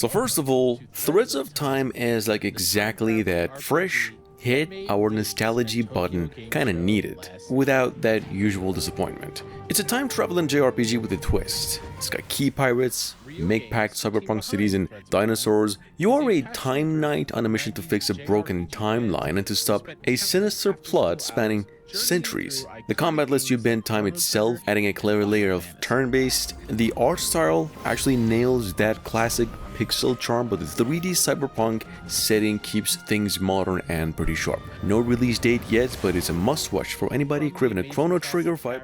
So first of all, Threads of Time is like exactly that fresh, hit our nostalgia button kinda needed, without that usual disappointment. It's a time-traveling JRPG with a twist. It's got key pirates, make-packed cyberpunk cities and dinosaurs. You are a time knight on a mission to fix a broken timeline and to stop a sinister plot spanning centuries. The combat lets you bend time itself, adding a clever layer of turn-based. The art style actually nails that classic pixel charm, but the 3D cyberpunk setting keeps things modern and pretty sharp. No release date yet, but it's a must-watch for anybody craving a Chrono Trigger vibe.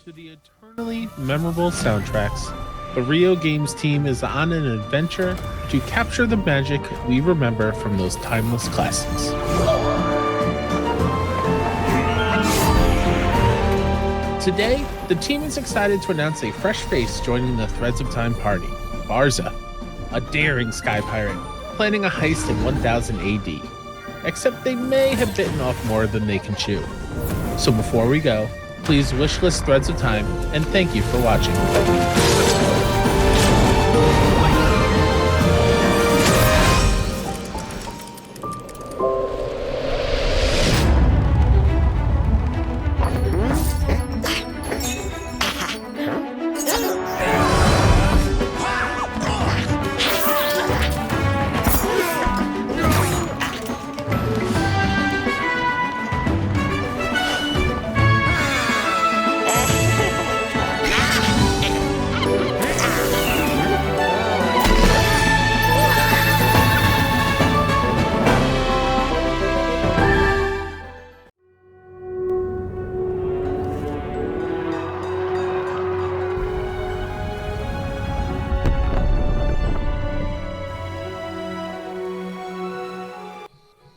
To the eternally memorable soundtracks, the Rio Games team is on an adventure to capture the magic we remember from those timeless classics. Today, the team is excited to announce a fresh face joining the Threads of Time party, Barza, a daring sky pirate planning a heist in 1000 AD. Except they may have bitten off more than they can chew. So before we go, please wishlist Threads of Time, and thank you for watching.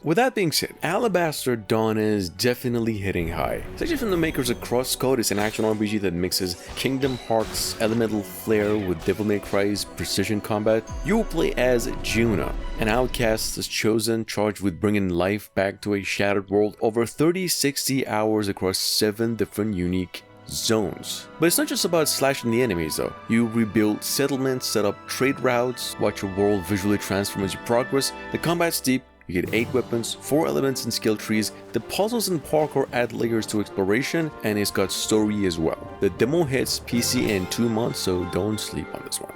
With that being said, Alabaster Dawn is definitely hitting high. It's actually from the makers of Crosscode. It's an action RPG that mixes Kingdom Hearts' elemental flair with Devil May Cry's precision combat. You will play as Juna, an outcast is chosen, charged with bringing life back to a shattered world over 30-60 hours across 7 different unique zones. But it's not just about slashing the enemies though. You rebuild settlements, set up trade routes, watch your world visually transform as you progress. The combat's deep. You get 8 weapons, 4 elements and skill trees, the puzzles and parkour add layers to exploration, and it's got story as well. The demo hits PC in 2 months, so don't sleep on this one.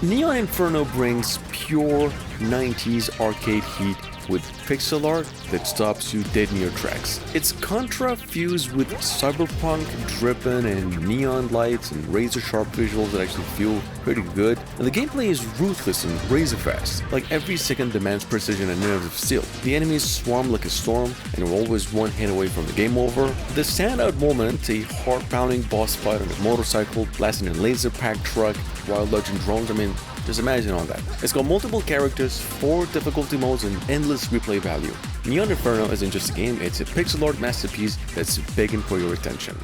Neon Inferno brings pure 90s arcade heat with pixel art that stops you dead in your tracks. It's Contra fused with cyberpunk dripping and neon lights and razor-sharp visuals that actually feel pretty good. And the gameplay is ruthless and razor-fast. Like every second demands precision and nerves of steel. The enemies swarm like a storm and you're always one hit away from the game over. The standout moment, a heart-pounding boss fight on a motorcycle, blasting a laser-packed truck while dodging drones. I mean, just imagine all that. It's got multiple characters, 4 difficulty modes, and endless replay value. Neon Inferno isn't just a game, it's a pixel art masterpiece that's begging for your attention.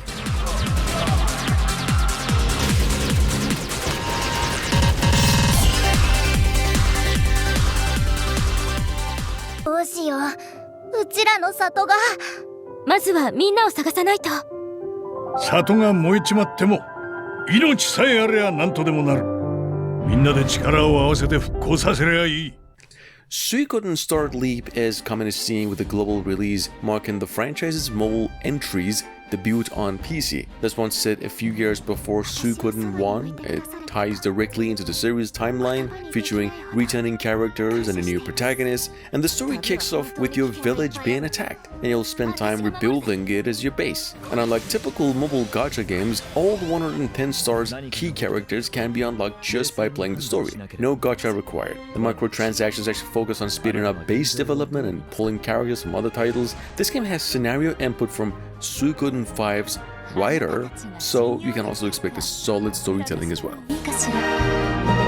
Suikoden Start Leap is coming to scene with a global release, marking the franchise's mobile entries debuted on PC. This one set a few years before Suikoden 1. It ties directly into the series timeline, featuring returning characters and a new protagonist, and the story kicks off with your village being attacked, and you'll spend time rebuilding it as your base. And unlike typical mobile gacha games, all 110 stars key characters can be unlocked just by playing the story. No gacha required. The microtransactions actually focus on speeding up base development and pulling characters from other titles. This game has scenario input from Suikoden 5's writer, so you can also expect a solid storytelling as well.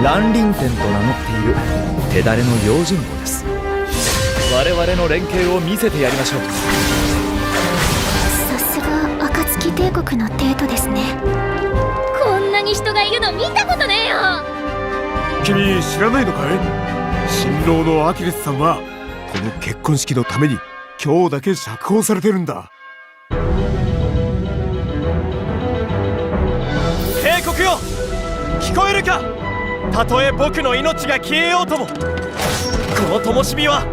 蘭林天と名乗っている手だれの用心棒です。我々の連携を見せてやりましょう。さすが暁帝国の帝都ですね。こんなに人がいるの見たことねえよ。君知らないのかい？新郎のアキレスさんはこの結婚式のために今日だけ釈放されてるんだ。帝国よ、聞こえるか？たとえ僕の命が消えようとも、この灯火は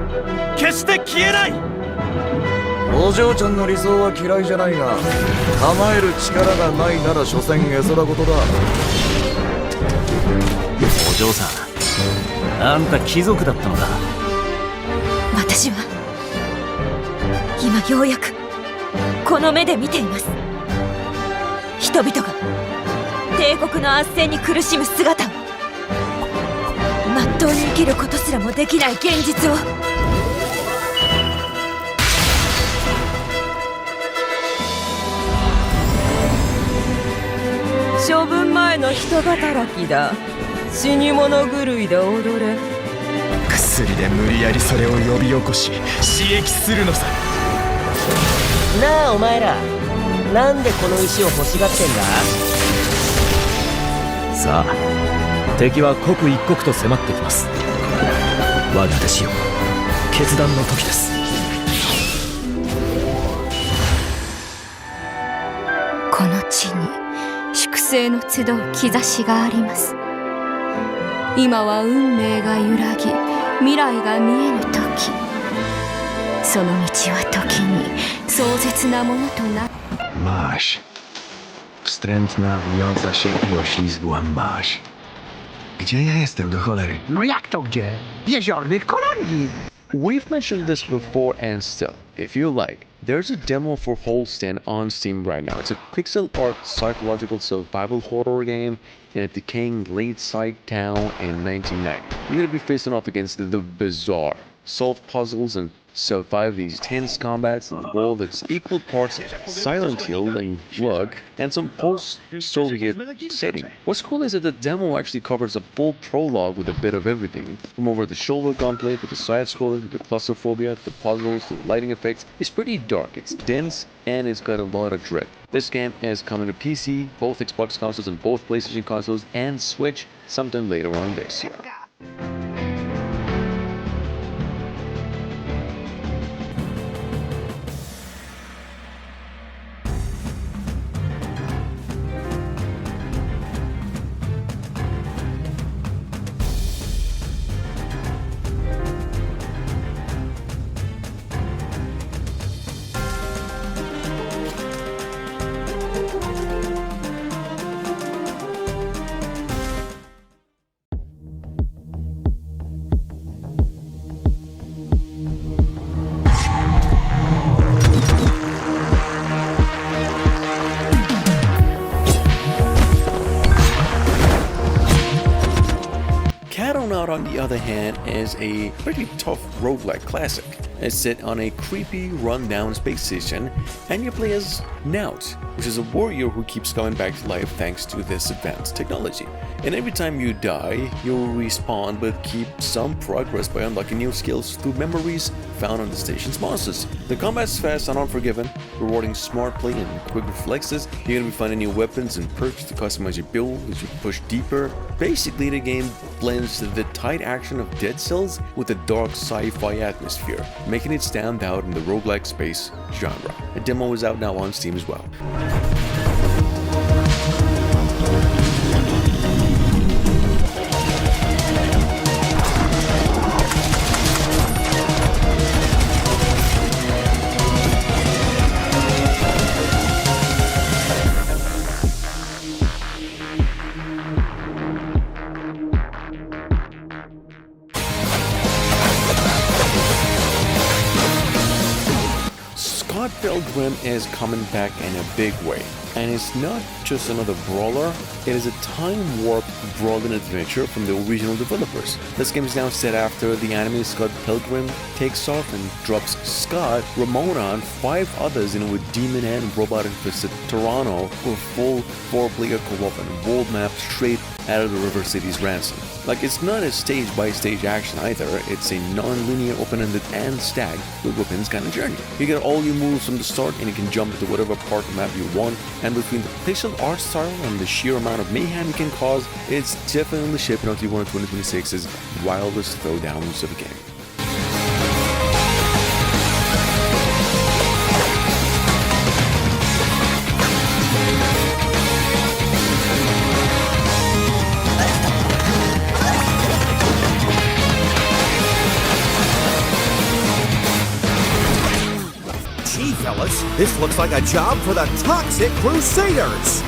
決して消えない。お嬢ちゃんの理想は嫌いじゃないが、構える力がないなら所詮絵空事だ。お嬢さん、あんた貴族だったのか。私は今ようやくこの目で見ています。人々が帝国の圧政に苦しむ姿を、まっとうに生きることすらもできない現実を。処分前の人働きだ。死に物狂いで踊れ。薬で無理やりそれを呼び起こし刺激するのさ。なあお前ら、なんでこの石を欲しがってんだ？さあ、敵は刻一刻と迫ってきます。我が弟子よ、決断の時です。この地に粛清の集う兆しがあります。今は運命が揺らぎ、未来が見えぬ時、その道は時に壮絶naものとなる。Masz. Wstrętna, bijąca się i oślizgła masz. Gdzie ja jestem do cholery? No jak to gdzie? W jeziornych kolonii. We've mentioned this before, and still, if you like, there's a demo for Holstin on Steam right now. It's a pixel art psychological survival horror game in a decaying lakeside town in 1990. You're gonna be facing off against the bizarre, solve puzzles and survive these tense combats in a world that's equal parts Silent Hill and Slug and some post-Soviet setting. What's cool is that the demo actually covers a full prologue with a bit of everything, from over-the-shoulder gunplay to the side-scroller to the claustrophobia to the puzzles to the lighting effects. It's pretty dark, it's dense, and it's got a lot of dread. This game is coming to PC, both Xbox consoles and both PlayStation consoles, and Switch sometime later on this year. Katanaut, on the other hand, is a pretty tough roguelike classic. It's set on a creepy, run-down space station, and you play as Naut, which is a warrior who keeps coming back to life thanks to this advanced technology. And every time you die, you'll respawn but keep some progress by unlocking new skills through memories found on the station's monsters. The combat's fast and unforgiving, rewarding smart play and quick reflexes. You're gonna be finding new weapons and perks to customize your build as you push deeper. Basically, the game blends the tight action of Dead Cells with the dark sci-fi atmosphere, making it stand out in the roguelike space genre. A demo is out now on Steam as well. Scott Pilgrim is coming back in a big way. And it's not just another brawler, it is a time-warp brawling adventure from the original developers. This game is now set after the anime Scott Pilgrim takes off and drops Scott, Ramona, and 5 others in a demon head and robot-infested Toronto with full 4-player co-op and world map straight out of the River City's Ransom. Like, it's not a stage-by-stage action either, it's a non-linear open-ended and stacked with weapons kind of journey. You get all your moves from the start and you can jump into whatever part of the map you want, and between the pixel art style and the sheer amount of mayhem you can cause, it's definitely shaping up to be one of 2026's wildest throwdowns of a game. Fellas, this looks like a job for the Toxic Crusaders!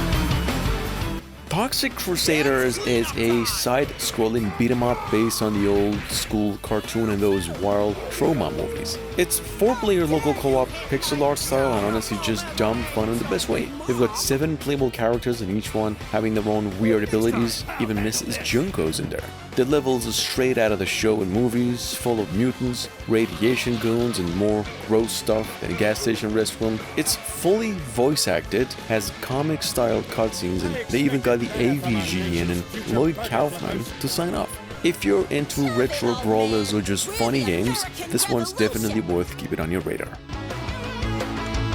Toxic Crusaders is a side-scrolling beat-em-up based on the old-school cartoon and those wild trauma movies. It's 4-player local co-op, pixel art style, and honestly just dumb fun in the best way. You've got 7 playable characters and each one having their own weird abilities, even Mrs. Junko's in there. The levels are straight out of the show and movies, full of mutants, radiation goons, and more gross stuff than a gas station restroom. It's fully voice acted, has comic-style cutscenes, and they even got the AVG in and Lloyd Kaufman to sign off. If you're into retro brawlers or just funny games, this one's definitely worth keeping on your radar.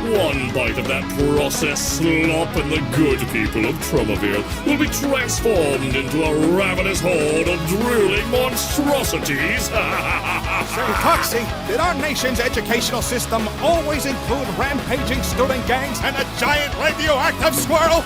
One bite of that processed slop and the good people of Tromaville will be transformed into a ravenous horde of drooling monstrosities. Say, Toxie, did our nation's educational system always include rampaging student gangs and a giant radioactive squirrel?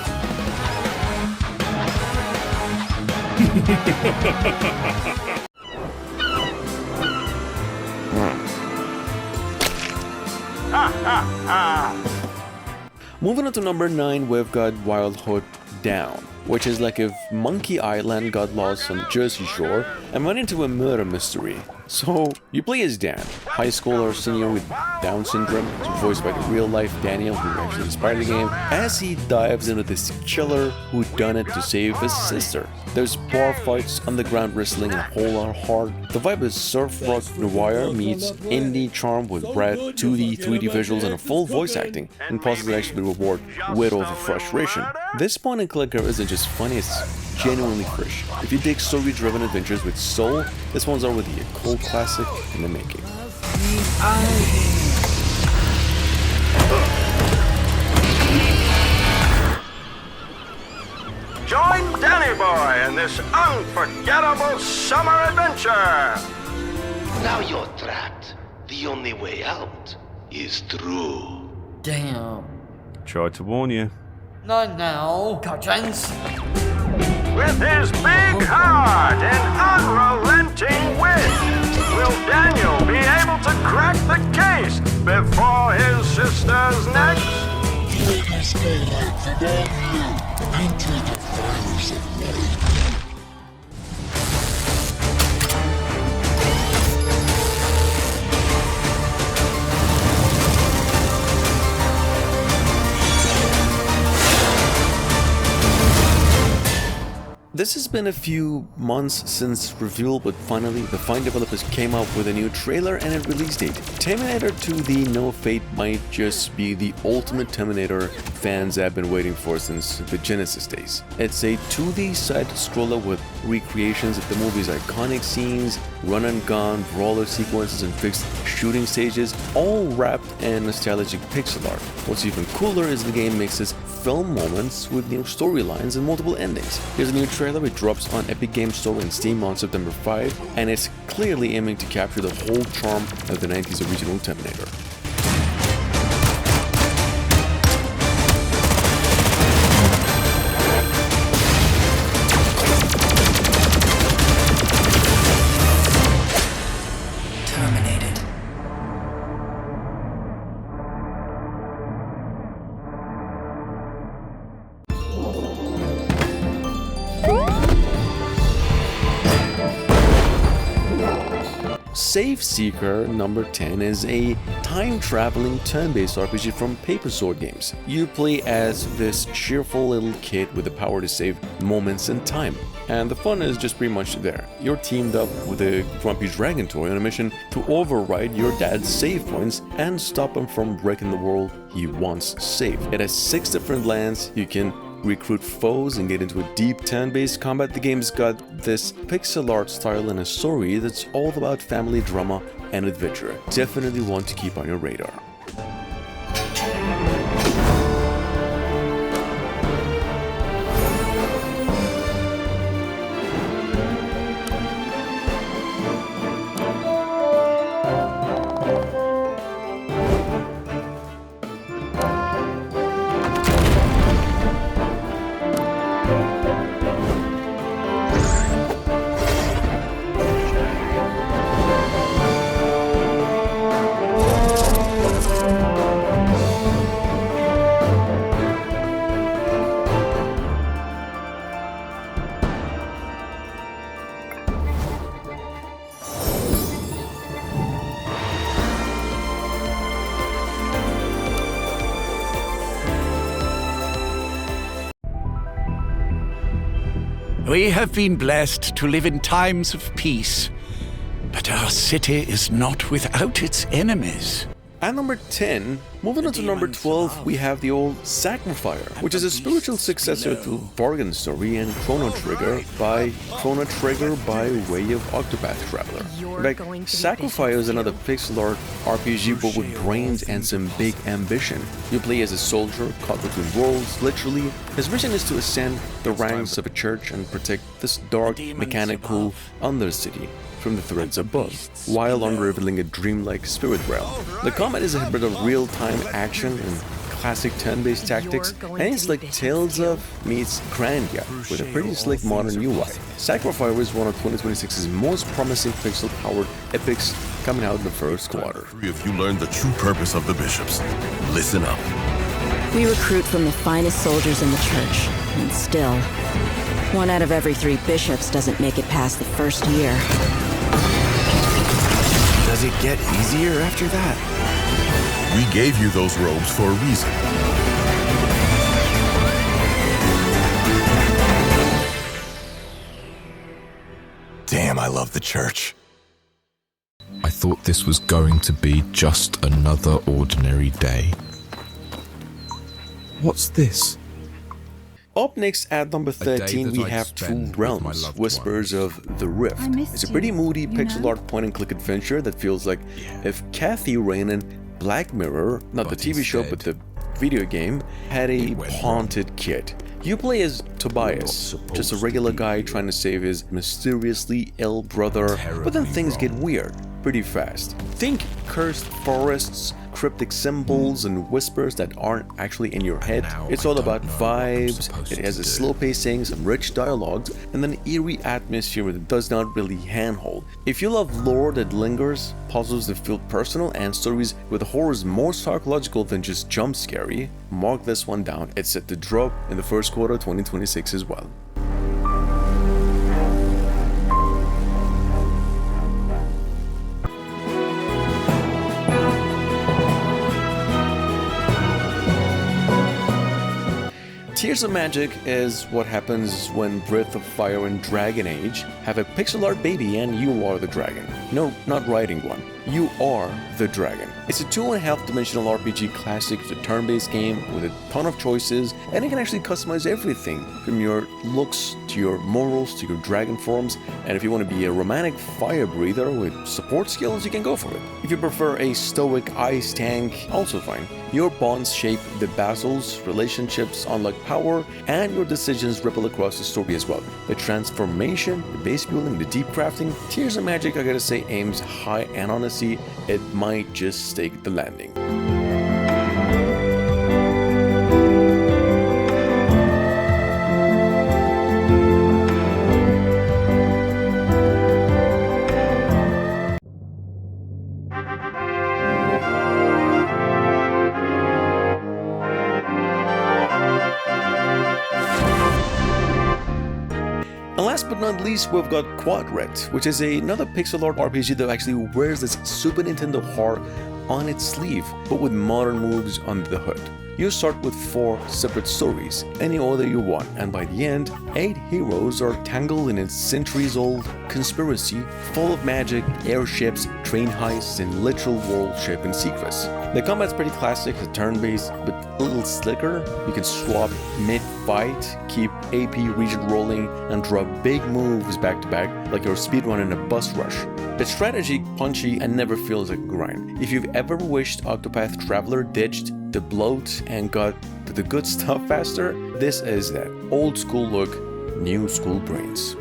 Moving on to number 9, we've got Wildwood Down, which is like if Monkey Island got lost on the Jersey Shore and went into a murder mystery. So, you play as Dan, high schooler senior with Down syndrome, voiced by the real-life Daniel who actually inspired the game, as he dives into this killer who done it to save his sister. There's bar fights, underground wrestling, and a whole lot of heart. The vibe is surf rock noir meets indie charm with bright 2D, 3D visuals, and a full voice acting, and possibly actually reward wit over frustration. This point and clicker isn't just funny, it's genuinely fresh. If you dig story-driven adventures with soul, this one's already a cult classic in the making. Join Danny Boy in this unforgettable summer adventure! Now you're trapped. The only way out is through. Damn. Tried to warn you. Not now, Cartons. With his big heart and unrelenting wit, will Daniel be able to crack the case before his sister's next? Witness daylight for all you into the fires of light. This has been a few months since reveal, but finally the fine developers came up with a new trailer and a release date. Terminator 2 The No Fate might just be the ultimate Terminator fans have been waiting for since the Genesis days. It's a 2D side-scroller with recreations of the movie's iconic scenes, run and gun, brawler sequences, and fixed shooting stages, all wrapped in nostalgic pixel art. What's even cooler is the game mixes film moments with new storylines and multiple endings. Here's a new trailer. It drops on Epic Games Store and Steam on September 5, and it's clearly aiming to capture the whole charm of the 90s original Terminator. Saveseeker number 10 is a time-traveling turn-based RPG from Paper Sword Games. You play as this cheerful little kid with the power to save moments in time. And the fun is just pretty much there. You're teamed up with a grumpy dragon toy on a mission to override your dad's save points and stop him from wrecking the world he once saved. It has 6 different lands. You can recruit foes and get into a deep turn-based combat. The game's got this pixel art style and a story that's all about family drama and adventure. Definitely one to keep on your radar. We have been blessed to live in times of peace, but our city is not without its enemies. At number 10, moving on to number 12, we have the old SacriFire, which is a spiritual successor to Bargain Story and Chrono Trigger by way of Octopath Traveler. Like, SacriFire is another pixel art RPG but with brains and some big ambition. You play as a soldier caught between worlds, literally. His mission is to ascend the ranks of a church and protect this dark, mechanical undercity from the threads above, while unraveling a dreamlike spirit realm. The combat is a hybrid of real-time action and classic turn-based tactics, and it's like Tales of meets Grandia with a pretty slick modern UI. SacriFire is one of 2026's most promising pixel-powered epics coming out in the first quarter. If you learn the true purpose of the bishops, listen up. We recruit from the finest soldiers in the church, and still, 1 out of every 3 bishops doesn't make it past the first year. Does it get easier after that? We gave you those robes for a reason. Damn, I love the church. I thought this was going to be just another ordinary day. What's this? Up next at number 13, we have Two Realms, Whispers of the Rift. It's a pretty moody pixel art point-and-click adventure that feels like if Kathy Rain and Black Mirror, not the TV show but the video game, had a haunted kid. You play as Tobias, just a regular guy trying to save his mysteriously ill brother, but then things get weird pretty fast. Think cursed forests, cryptic symbols, and whispers that aren't actually in your head. It's all about vibes, it has a slow pacing, some rich dialogues, and an eerie atmosphere that does not really handhold. If you love lore that lingers, puzzles that feel personal, and stories with horrors more psychological than just jump scary, mark this one down. It's set to drop in the first quarter of 2026 as well. Tears of Magic is what happens when Breath of Fire and Dragon Age have a pixel art baby and you are the dragon. No, not riding one. You are the dragon. It's a 2.5 dimensional RPG classic. It's a turn-based game with a ton of choices, and you can actually customize everything from your looks to your morals to your dragon forms. And if you want to be a romantic fire breather with support skills, you can go for it. If you prefer a stoic ice tank, also fine. Your bonds shape the battles, relationships unlock power, and your decisions ripple across the story as well. The transformation, the base building, the deep crafting, Tears of Magic, I gotta say, aims high, and honestly, it might just stake the landing. not least, we've got Quartet, which is another pixel art RPG that actually wears this Super Nintendo heart on its sleeve, but with modern moves under the hood. You start with 4 separate stories, any order you want, and by the end, 8 heroes are tangled in a centuries-old conspiracy full of magic, airships, train heists, and literal world-shaping secrets. The combat's pretty classic, a turn-based, but a little slicker. You can swap mid-fight, keep AP region rolling, and drop big moves back-to-back like you're speedrunning a bus rush. It's strategy, punchy, and never feels like a grind. If you've ever wished Octopath Traveler ditched the bloat and got to the good stuff faster, this is that. Old school look, new school brains.